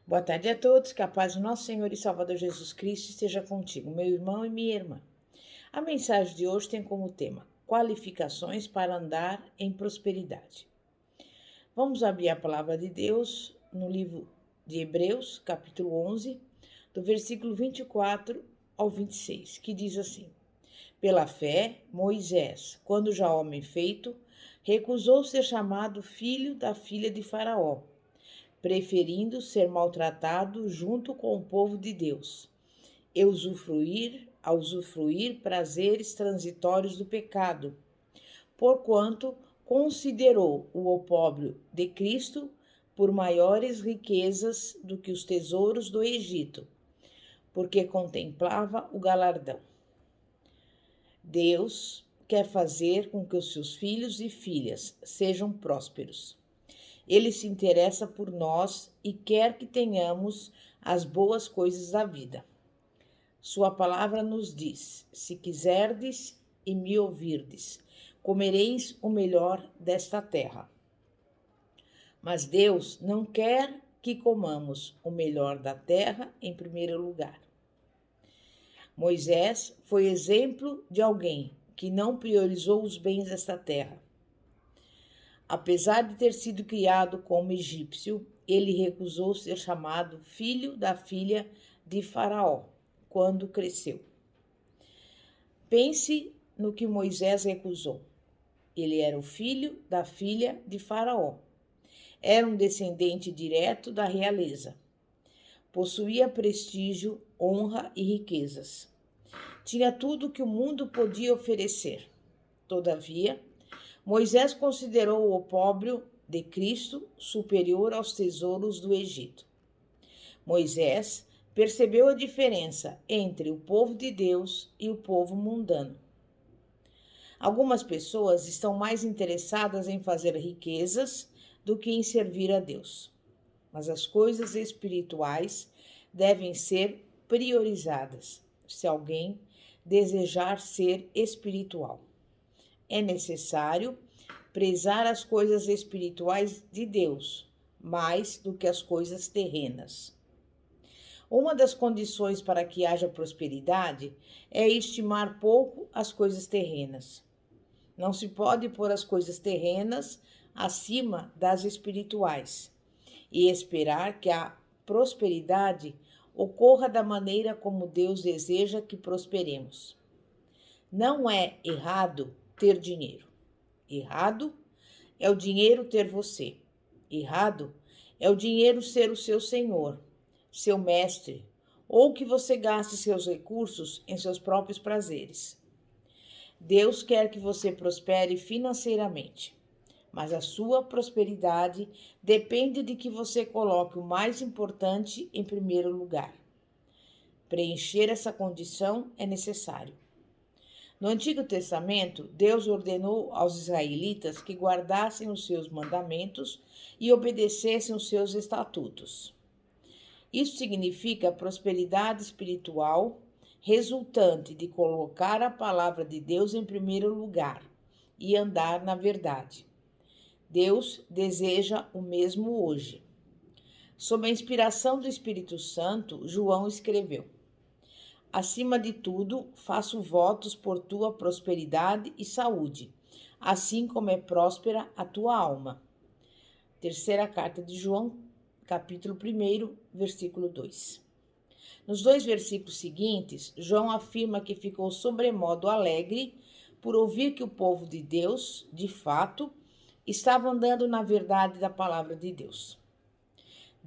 Boa tarde a todos, que a paz do nosso Senhor e Salvador Jesus Cristo esteja contigo, meu irmão e minha irmã. A mensagem de hoje tem como tema qualificações para andar em prosperidade. Vamos abrir a palavra de Deus no livro de Hebreus, capítulo 11, do versículo 24 ao 26, que diz assim: Pela fé, Moisés, quando já homem feito, recusou ser chamado filho da filha de Faraó, preferindo ser maltratado junto com o povo de Deus, e usufruir prazeres transitórios do pecado, porquanto considerou o opróbrio de Cristo por maiores riquezas do que os tesouros do Egito, porque contemplava o galardão. Deus quer fazer com que os seus filhos e filhas sejam prósperos. Ele se interessa por nós e quer que tenhamos as boas coisas da vida. Sua palavra nos diz: se quiserdes e me ouvirdes, comereis o melhor desta terra. Mas Deus não quer que comamos o melhor da terra em primeiro lugar. Moisés foi exemplo de alguém que não priorizou os bens desta terra. Apesar de ter sido criado como egípcio, ele recusou ser chamado filho da filha de Faraó quando cresceu. Pense no que Moisés recusou. Ele era o filho da filha de Faraó. Era um descendente direto da realeza. Possuía prestígio, honra e riquezas. Tinha tudo o que o mundo podia oferecer. Todavia, Moisés considerou o opróbrio de Cristo superior aos tesouros do Egito. Moisés percebeu a diferença entre o povo de Deus e o povo mundano. Algumas pessoas estão mais interessadas em fazer riquezas do que em servir a Deus. Mas as coisas espirituais devem ser priorizadas se alguém desejar ser espiritual. É necessário prezar as coisas espirituais de Deus mais do que as coisas terrenas. Uma das condições para que haja prosperidade é estimar pouco as coisas terrenas. Não se pode pôr as coisas terrenas acima das espirituais e esperar que a prosperidade ocorra da maneira como Deus deseja que prosperemos. Não é errado ter dinheiro. Errado é o dinheiro ter você. Errado é o dinheiro ser o seu senhor, seu mestre, ou que você gaste seus recursos em seus próprios prazeres. Deus quer que você prospere financeiramente, mas a sua prosperidade depende de que você coloque o mais importante em primeiro lugar. Preencher essa condição é necessário. No Antigo Testamento, Deus ordenou aos israelitas que guardassem os seus mandamentos e obedecessem os seus estatutos. Isso significa prosperidade espiritual resultante de colocar a palavra de Deus em primeiro lugar e andar na verdade. Deus deseja o mesmo hoje. Sob a inspiração do Espírito Santo, João escreveu: Acima de tudo, faço votos por tua prosperidade e saúde, assim como é próspera a tua alma. Terceira carta de João, capítulo 1, versículo 2. Nos dois versículos seguintes, João afirma que ficou sobremodo alegre por ouvir que o povo de Deus, de fato, estava andando na verdade da palavra de Deus.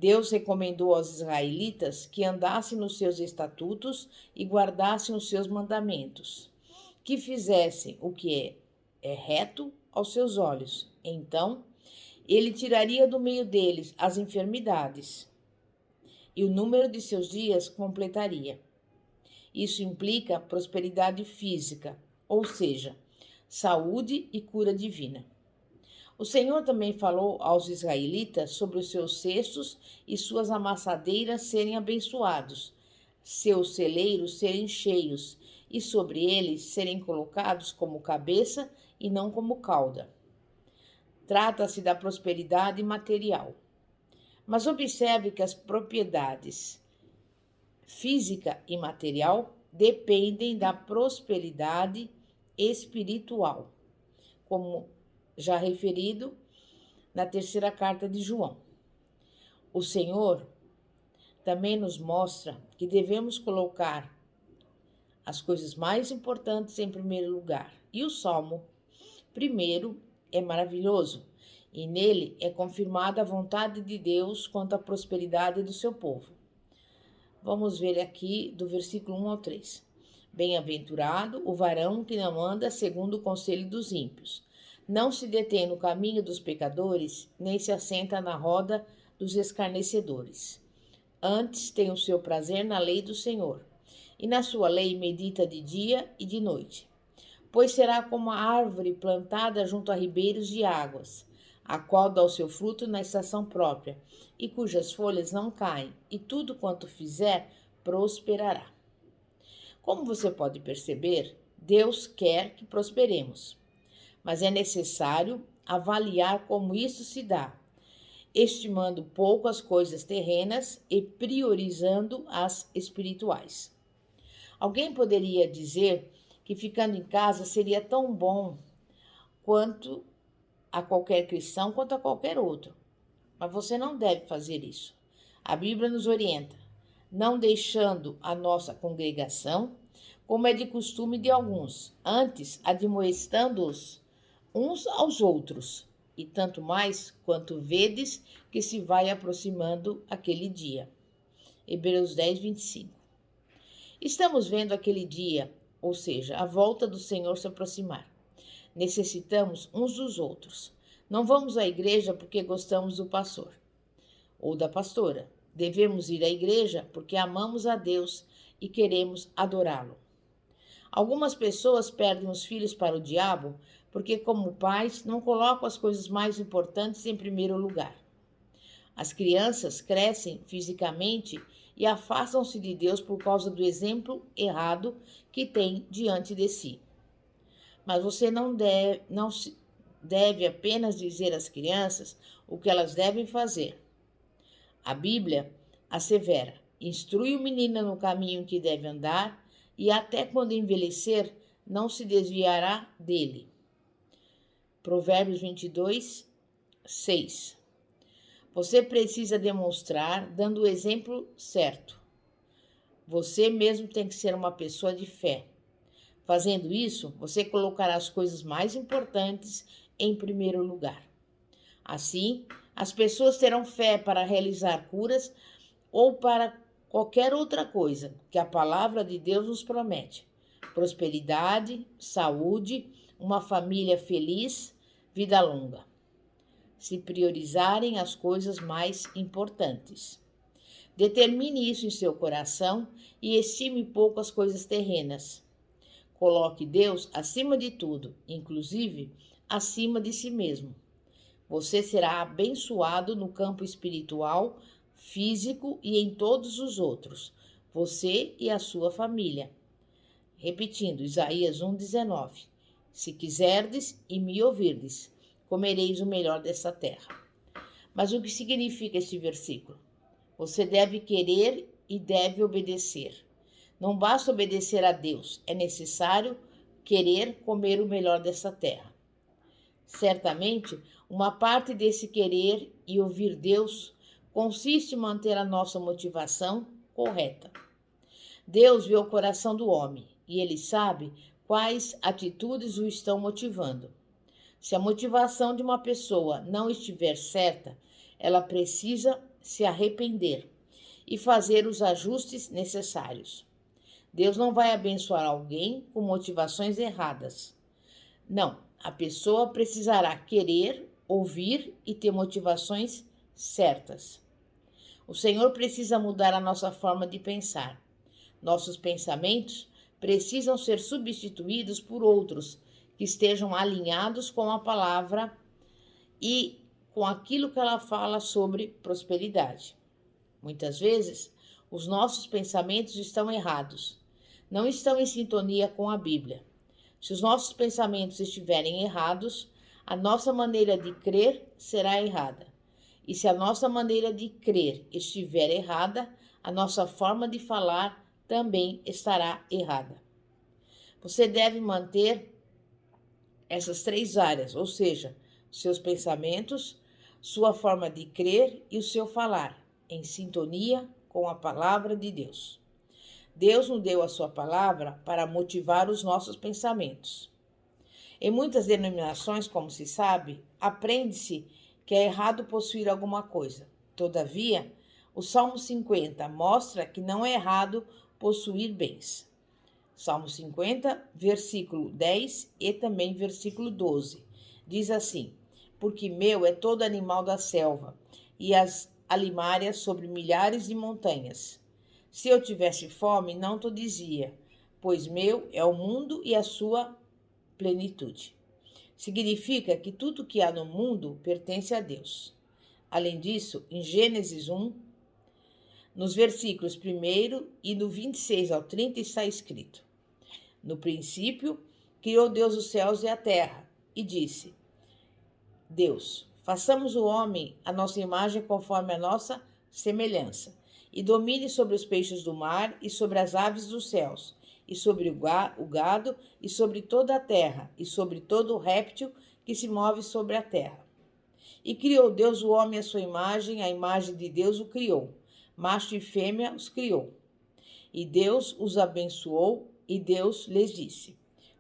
Deus recomendou aos israelitas que andassem nos seus estatutos e guardassem os seus mandamentos, que fizessem o que é reto aos seus olhos. Então, ele tiraria do meio deles as enfermidades e o número de seus dias completaria. Isso implica prosperidade física, ou seja, saúde e cura divina. O Senhor também falou aos israelitas sobre os seus cestos e suas amassadeiras serem abençoados, seus celeiros serem cheios e sobre eles serem colocados como cabeça e não como cauda. Trata-se da prosperidade material. Mas observe que as propriedades física e material dependem da prosperidade espiritual, como já referido na terceira carta de João. O Senhor também nos mostra que devemos colocar as coisas mais importantes em primeiro lugar. E o Salmo 1 é maravilhoso, e nele é confirmada a vontade de Deus quanto à prosperidade do seu povo. Vamos ver aqui do versículo 1 ao 3. Bem-aventurado o varão que não anda segundo o conselho dos ímpios, não se detém no caminho dos pecadores, nem se assenta na roda dos escarnecedores. Antes tem o seu prazer na lei do Senhor, e na sua lei medita de dia e de noite. Pois será como a árvore plantada junto a ribeiros de águas, a qual dá o seu fruto na estação própria, e cujas folhas não caem, e tudo quanto fizer prosperará. Como você pode perceber, Deus quer que prosperemos, mas é necessário avaliar como isso se dá, estimando pouco as coisas terrenas e priorizando as espirituais. Alguém poderia dizer que ficando em casa seria tão bom quanto a qualquer cristão, quanto a qualquer outro. Mas você não deve fazer isso. A Bíblia nos orienta, não deixando a nossa congregação, como é de costume de alguns, antes admoestando-os uns aos outros, e tanto mais quanto vedes que se vai aproximando aquele dia. Hebreus 10, 25. Estamos vendo aquele dia, ou seja, a volta do Senhor se aproximar. Necessitamos uns dos outros. Não vamos à igreja porque gostamos do pastor ou da pastora. Devemos ir à igreja porque amamos a Deus e queremos adorá-lo. Algumas pessoas perdem os filhos para o diabo porque, como pais, não colocam as coisas mais importantes em primeiro lugar. As crianças crescem fisicamente e afastam-se de Deus por causa do exemplo errado que têm diante de si. Mas você não deve apenas dizer às crianças o que elas devem fazer. A Bíblia assevera: instrui o menino no caminho que deve andar, e até quando envelhecer, não se desviará dele. Provérbios 22, 6. Você precisa demonstrar dando o exemplo certo. Você mesmo tem que ser uma pessoa de fé. Fazendo isso, você colocará as coisas mais importantes em primeiro lugar. Assim, as pessoas terão fé para realizar curas ou para qualquer outra coisa que a palavra de Deus nos promete. Prosperidade, saúde, uma família feliz, vida longa. Se priorizarem as coisas mais importantes. Determine isso em seu coração e estime pouco as coisas terrenas. Coloque Deus acima de tudo, inclusive acima de si mesmo. Você será abençoado no campo espiritual, físico e em todos os outros, você e a sua família. Repetindo, Isaías 1,19. Se quiserdes e me ouvirdes, comereis o melhor desta terra. Mas o que significa este versículo? Você deve querer e deve obedecer. Não basta obedecer a Deus, é necessário querer comer o melhor dessa terra. Certamente, uma parte desse querer e ouvir Deus consiste em manter a nossa motivação correta. Deus vê o coração do homem e ele sabe quais atitudes o estão motivando. Se a motivação de uma pessoa não estiver certa, ela precisa se arrepender e fazer os ajustes necessários. Deus não vai abençoar alguém com motivações erradas. Não, a pessoa precisará querer, ouvir e ter motivações certas. O Senhor precisa mudar a nossa forma de pensar. Nossos pensamentos precisam ser substituídos por outros que estejam alinhados com a palavra e com aquilo que ela fala sobre prosperidade. Muitas vezes, os nossos pensamentos estão errados, não estão em sintonia com a Bíblia. Se os nossos pensamentos estiverem errados, a nossa maneira de crer será errada E se a nossa maneira de crer estiver errada, a nossa forma de falar também estará errada. Você deve manter essas 3 áreas, ou seja, seus pensamentos, sua forma de crer e o seu falar, em sintonia com a palavra de Deus. Deus nos deu a sua palavra para motivar os nossos pensamentos. Em muitas denominações, como se sabe, aprende-se que é errado possuir alguma coisa. Todavia, o Salmo 50 mostra que não é errado possuir bens. Salmo 50, versículo 10 e também versículo 12. Diz assim: porque meu é todo animal da selva, e as alimárias sobre milhares de montanhas. Se eu tivesse fome, não te dizia, pois meu é o mundo e a sua plenitude. Significa que tudo que há no mundo pertence a Deus. Além disso, em Gênesis 1, nos versículos 1 e do 26 ao 30 está escrito: no princípio, criou Deus os céus e a terra, e disse: Deus, façamos o homem à nossa imagem conforme a nossa semelhança, e domine sobre os peixes do mar e sobre as aves dos céus, e sobre o gado, e sobre toda a terra, e sobre todo o réptil que se move sobre a terra. E criou Deus o homem à sua imagem, a imagem de Deus o criou, macho e fêmea os criou. E Deus os abençoou, e Deus lhes disse: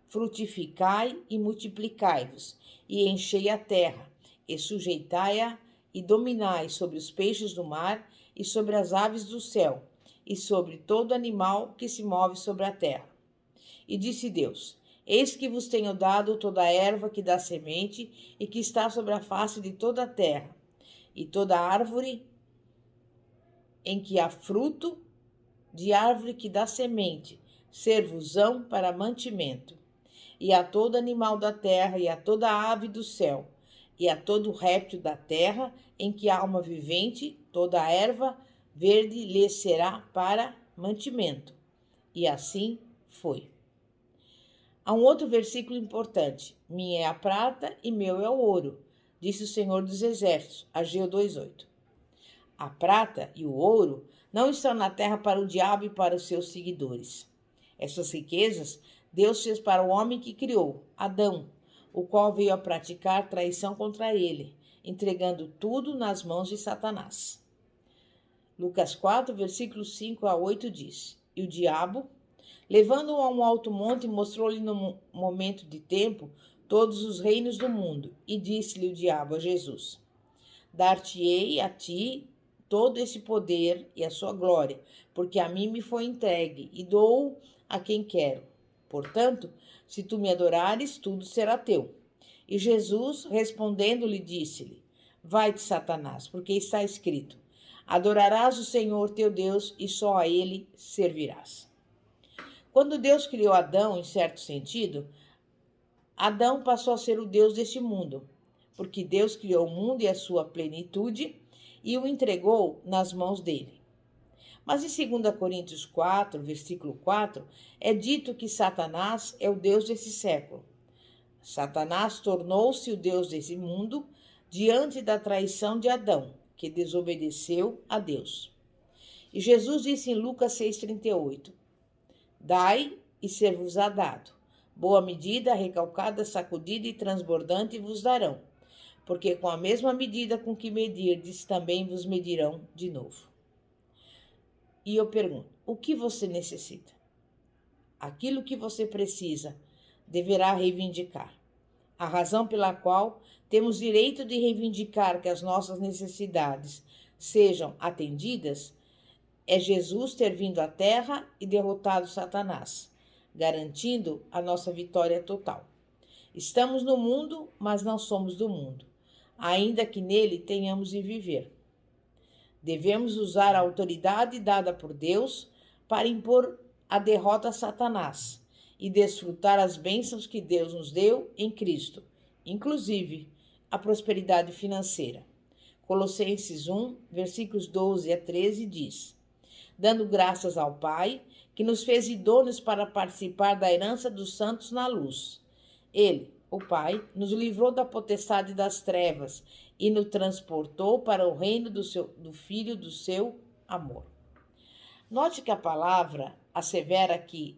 frutificai e multiplicai-vos, e enchei a terra, e sujeitai-a, e dominai sobre os peixes do mar, e sobre as aves do céu, e sobre todo animal que se move sobre a terra. E disse Deus: eis que vos tenho dado toda a erva que dá semente, e que está sobre a face de toda a terra, e toda árvore em que há fruto, de árvore que dá semente, ser-vos-ão para mantimento. E a todo animal da terra, e a toda ave do céu, e a todo réptil da terra, em que há alma vivente, toda a erva verde lhe será para mantimento. E assim foi. Há um outro versículo importante: minha é a prata e meu é o ouro, disse o Senhor dos Exércitos, Ageu 2:8. A prata e o ouro não estão na terra para o diabo e para os seus seguidores. Essas riquezas Deus fez para o homem que criou, Adão, o qual veio a praticar traição contra ele, entregando tudo nas mãos de Satanás. Lucas 4, versículos 5 a 8 diz: e o diabo, levando-o a um alto monte, mostrou-lhe no momento de tempo todos os reinos do mundo, e disse-lhe o diabo a Jesus: dar-te-ei a ti todo esse poder e a sua glória, porque a mim me foi entregue, e dou a quem quero. Portanto, se tu me adorares, tudo será teu. E Jesus, respondendo-lhe, disse-lhe: vai-te, Satanás, porque está escrito: adorarás o Senhor teu Deus, e só a ele servirás. Quando Deus criou Adão, em certo sentido, Adão passou a ser o Deus deste mundo, porque Deus criou o mundo e a sua plenitude e o entregou nas mãos dele. Mas em 2 Coríntios 4, versículo 4, é dito que Satanás é o Deus desse século. Satanás tornou-se o Deus desse mundo diante da traição de Adão, que desobedeceu a Deus. E Jesus disse em Lucas 6,38: dai e ser-vos-á dado. Boa medida, recalcada, sacudida e transbordante vos darão, porque com a mesma medida com que medirdes, também vos medirão de novo. E eu pergunto: o que você necessita? Aquilo que você precisa deverá reivindicar. A razão pela qual temos direito de reivindicar que as nossas necessidades sejam atendidas é Jesus ter vindo à terra e derrotado Satanás, garantindo a nossa vitória total. Estamos no mundo, mas não somos do mundo, ainda que nele tenhamos de viver. Devemos usar a autoridade dada por Deus para impor a derrota a Satanás e desfrutar as bênçãos que Deus nos deu em Cristo, inclusive a prosperidade financeira. Colossenses 1, versículos 12 a 13 diz: dando graças ao Pai, que nos fez idôneos para participar da herança dos santos na luz. Ele, o Pai, nos livrou da potestade das trevas e nos transportou para o reino do Filho do seu amor. Note que a palavra assevera que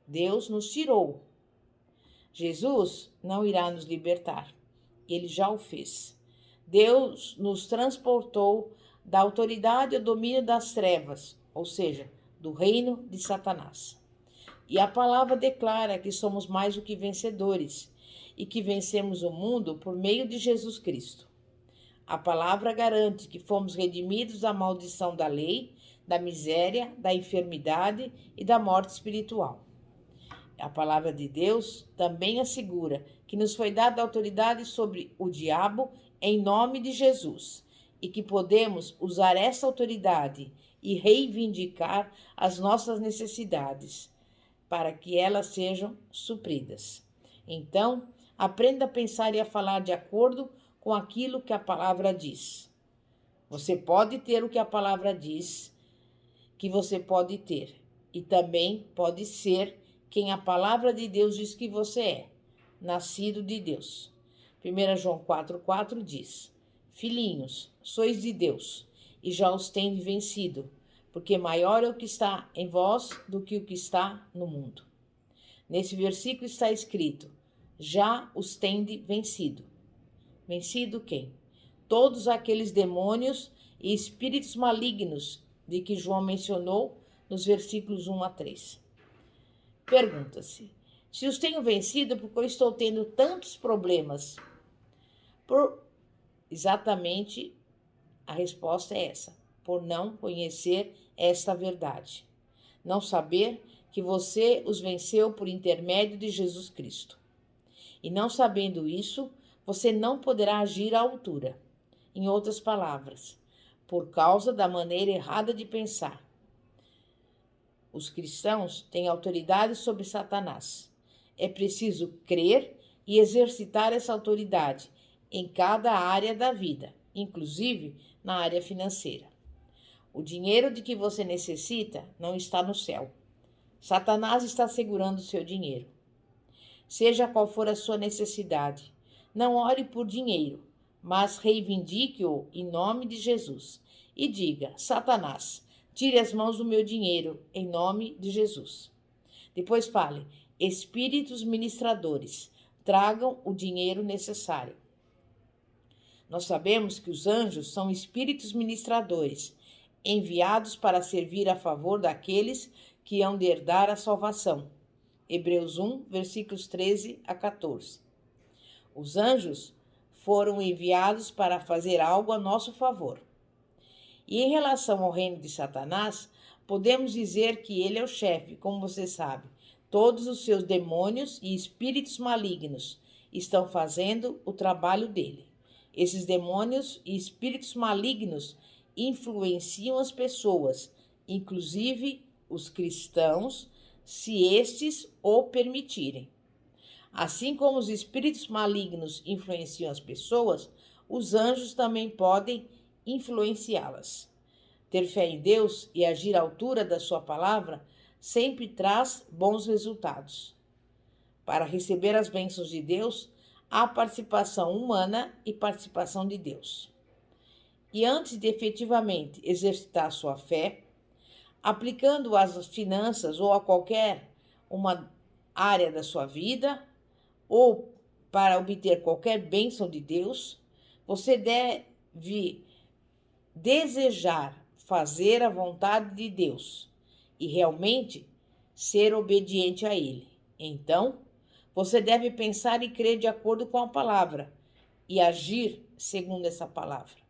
Deus nos tirou. Jesus não irá nos libertar. Ele já o fez. Deus nos transportou da autoridade e domínio das trevas, ou seja, do reino de Satanás. E a palavra declara que somos mais do que vencedores e que vencemos o mundo por meio de Jesus Cristo. A palavra garante que fomos redimidos da maldição da lei, da miséria, da enfermidade e da morte espiritual. A palavra de Deus também assegura que nos foi dada autoridade sobre o diabo em nome de Jesus e que podemos usar essa autoridade e reivindicar as nossas necessidades para que elas sejam supridas. Então, aprenda a pensar e a falar de acordo com aquilo que a palavra diz. Você pode ter o que a palavra diz que você pode ter e também pode ser quem a palavra de Deus diz que você é, nascido de Deus. 1 João 4,4 diz: Filhinhos, sois de Deus, e já os tendes vencido, porque maior é o que está em vós do que o que está no mundo. Nesse versículo está escrito: já os tende vencido. Vencido quem? Todos aqueles demônios e espíritos malignos de que João mencionou nos versículos 1 a 3. Pergunta-se: se os tenho vencido, porque eu estou tendo tantos problemas? Exatamente a resposta é essa: por não conhecer esta verdade. Não saber que você os venceu por intermédio de Jesus Cristo. E não sabendo isso, você não poderá agir à altura. Em outras palavras, por causa da maneira errada de pensar. Os cristãos têm autoridade sobre Satanás. É preciso crer e exercitar essa autoridade em cada área da vida, inclusive na área financeira. O dinheiro de que você necessita não está no céu. Satanás está segurando o seu dinheiro. Seja qual for a sua necessidade, não ore por dinheiro, mas reivindique-o em nome de Jesus e diga: Satanás, tire as mãos do meu dinheiro em nome de Jesus. Depois fale: espíritos ministradores, tragam o dinheiro necessário. Nós sabemos que os anjos são espíritos ministradores, enviados para servir a favor daqueles que hão de herdar a salvação. Hebreus 1, versículos 13 a 14. Os anjos foram enviados para fazer algo a nosso favor. E em relação ao reino de Satanás, podemos dizer que ele é o chefe, como você sabe. Todos os seus demônios e espíritos malignos estão fazendo o trabalho dele. Esses demônios e espíritos malignos influenciam as pessoas, inclusive os cristãos, se estes o permitirem. Assim como os espíritos malignos influenciam as pessoas, os anjos também podem influenciá-las. Ter fé em Deus e agir à altura da sua palavra sempre traz bons resultados. Para receber as bênçãos de Deus, há participação humana e participação de Deus. E antes de efetivamente exercitar sua fé, aplicando às finanças ou a qualquer uma área da sua vida, ou para obter qualquer bênção de Deus, você deve desejar fazer a vontade de Deus e realmente ser obediente a Ele. Então, você deve pensar e crer de acordo com a palavra e agir segundo essa palavra.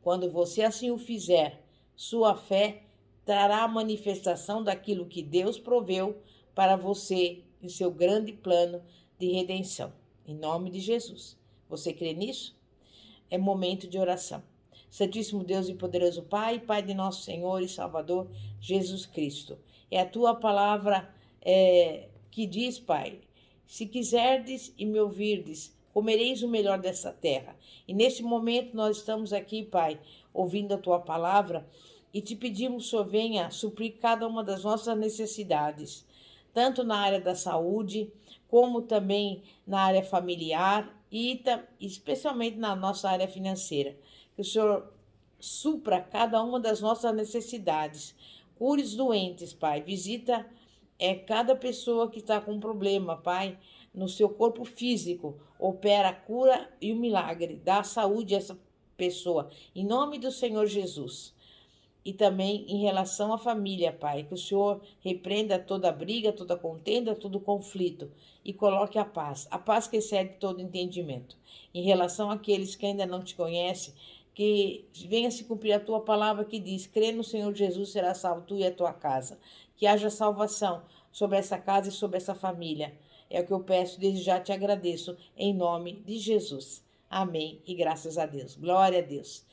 Quando você assim o fizer, sua fé trará a manifestação daquilo que Deus proveu para você em seu grande plano de redenção. Em nome de Jesus. Você crê nisso? É momento de oração. Santíssimo Deus e poderoso Pai, Pai de nosso Senhor e Salvador Jesus Cristo. É a tua palavra que diz, Pai: se quiserdes e me ouvirdes, comereis o melhor dessa terra. E neste momento nós estamos aqui, Pai, ouvindo a tua palavra e te pedimos que o Senhor venha suprir cada uma das nossas necessidades, tanto na área da saúde, como também na área familiar e especialmente na nossa área financeira. Que o Senhor supra cada uma das nossas necessidades. Cure os doentes, Pai. Visita cada pessoa que está com um problema, Pai, no seu corpo físico. Opera a cura e o milagre. Dá saúde a essa pessoa. Em nome do Senhor Jesus. E também em relação à família, Pai, que o Senhor repreenda toda briga, toda contenda, todo conflito e coloque a paz que excede todo entendimento. Em relação àqueles que ainda não te conhecem, que venha se cumprir a tua palavra que diz: crê no Senhor Jesus, será salvo tu e a tua casa. Que haja salvação sobre essa casa e sobre essa família. É o que eu peço, desde já te agradeço, em nome de Jesus. Amém e graças a Deus. Glória a Deus.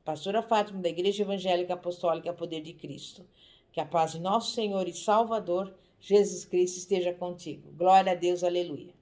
Pastora Fátima, da Igreja Evangélica Apostólica Poder de Cristo. Que a paz de nosso Senhor e Salvador, Jesus Cristo, esteja contigo. Glória a Deus, aleluia.